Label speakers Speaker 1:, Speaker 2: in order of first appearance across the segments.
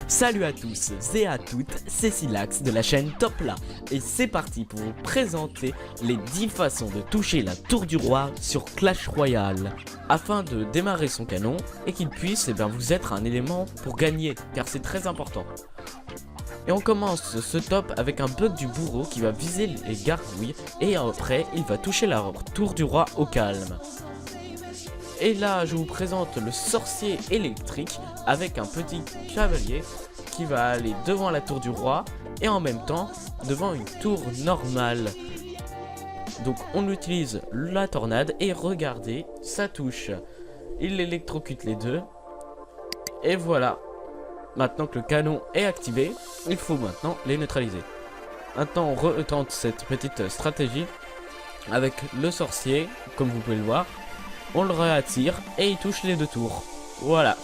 Speaker 1: Salut à tous et à toutes, c'est Silax de la chaîne Topla et c'est parti pour vous présenter les 10 façons de toucher la tour du roi sur Clash Royale afin de démarrer son canon et qu'il puisse vous être un élément pour gagner car c'est très important. Et on commence ce top avec un bug du bourreau qui va viser les gargouilles et après il va toucher la tour du roi au calme. Et là je vous présente le sorcier électrique avec un petit cavalier qui va aller devant la tour du roi et en même temps devant une tour normale. Donc on utilise la tornade et regardez, ça touche. Il électrocute les deux. Et voilà. Maintenant que le canon est activé, il faut maintenant les neutraliser. Maintenant on retente cette petite stratégie avec le sorcier, comme vous pouvez le voir. On le réattire et il touche les deux tours. Voilà.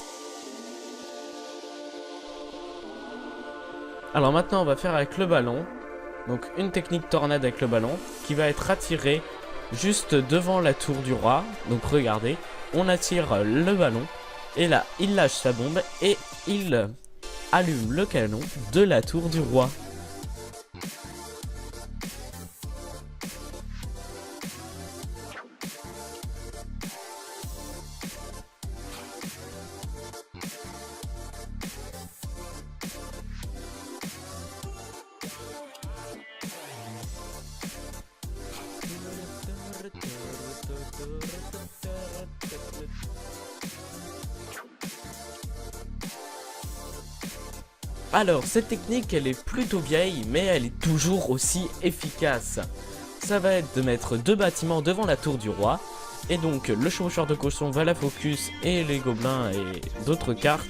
Speaker 1: Alors maintenant on va faire avec le ballon. Donc une technique tornade avec le ballon qui va être attiré juste devant la tour du roi. Donc regardez, on attire le ballon et là il lâche sa bombe et il allume le canon de la tour du roi. Alors cette technique elle est plutôt vieille mais elle est toujours aussi efficace. Ça va être de mettre deux bâtiments devant la tour du roi. Et donc le chevaucheur de cochon va la focus et les gobelins et d'autres cartes.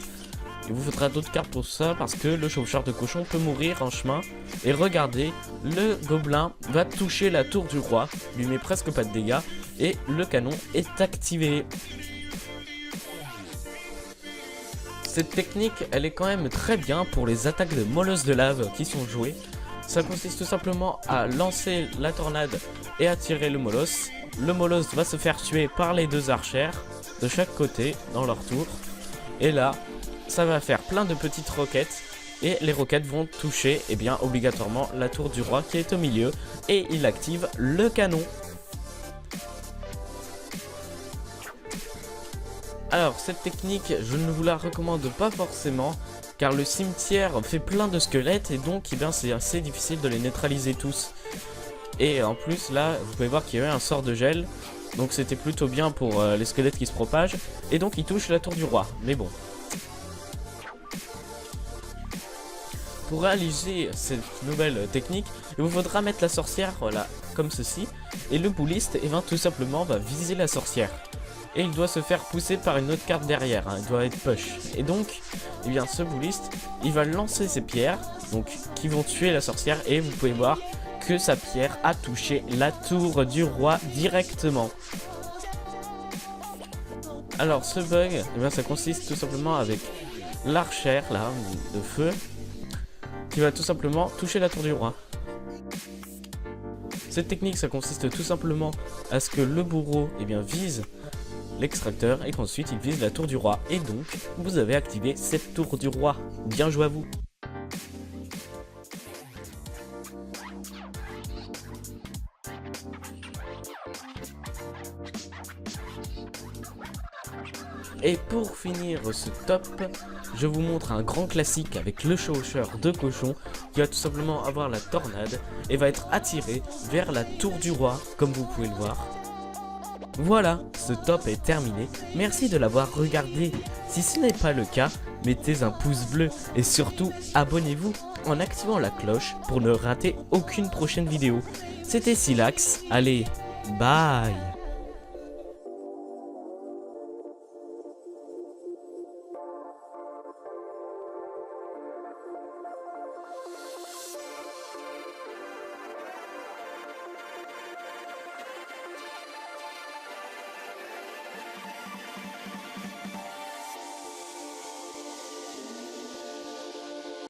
Speaker 1: Il vous faudra d'autres cartes pour ça parce que le chevaucheur de cochon peut mourir en chemin. Et regardez, le gobelin va toucher la tour du roi, lui met presque pas de dégâts et le canon est activé. Cette technique, elle est quand même très bien pour les attaques de molosse de lave qui sont jouées. Ça consiste tout simplement à lancer la tornade et à tirer le molosse. Le molosse va se faire tuer par les deux archères de chaque côté dans leur tour. Et là, ça va faire plein de petites roquettes. Et les roquettes vont toucher obligatoirement la tour du roi qui est au milieu. Et il active le canon. Alors cette technique je ne vous la recommande pas forcément car le cimetière fait plein de squelettes et donc c'est assez difficile de les neutraliser tous. Et en plus là vous pouvez voir qu'il y a eu un sort de gel, donc c'était plutôt bien pour les squelettes qui se propagent et donc il touche la tour du roi, mais bon. Pour réaliser cette nouvelle technique, il vous faudra mettre la sorcière voilà comme ceci et le bouliste tout simplement va viser la sorcière. Et il doit se faire pousser par une autre carte derrière, il doit être push. Et donc, ce bouliste, il va lancer ses pierres, qui vont tuer la sorcière. Et vous pouvez voir que sa pierre a touché la tour du roi directement. Alors ce bug, ça consiste tout simplement avec l'archère là, de feu, qui va tout simplement toucher la tour du roi. Cette technique, ça consiste tout simplement à ce que le bourreau vise l'extracteur et qu'ensuite il vise la tour du roi. Et donc, vous avez activé cette tour du roi. Bien joué à vous. Et pour finir ce top, je vous montre un grand classique avec le chevaucheur de cochon qui va tout simplement avoir la tornade et va être attiré vers la tour du roi comme vous pouvez le voir. Voilà, ce top est terminé, merci de l'avoir regardé. Si ce n'est pas le cas, mettez un pouce bleu et surtout abonnez-vous en activant la cloche pour ne rater aucune prochaine vidéo. C'était Silax, allez, bye.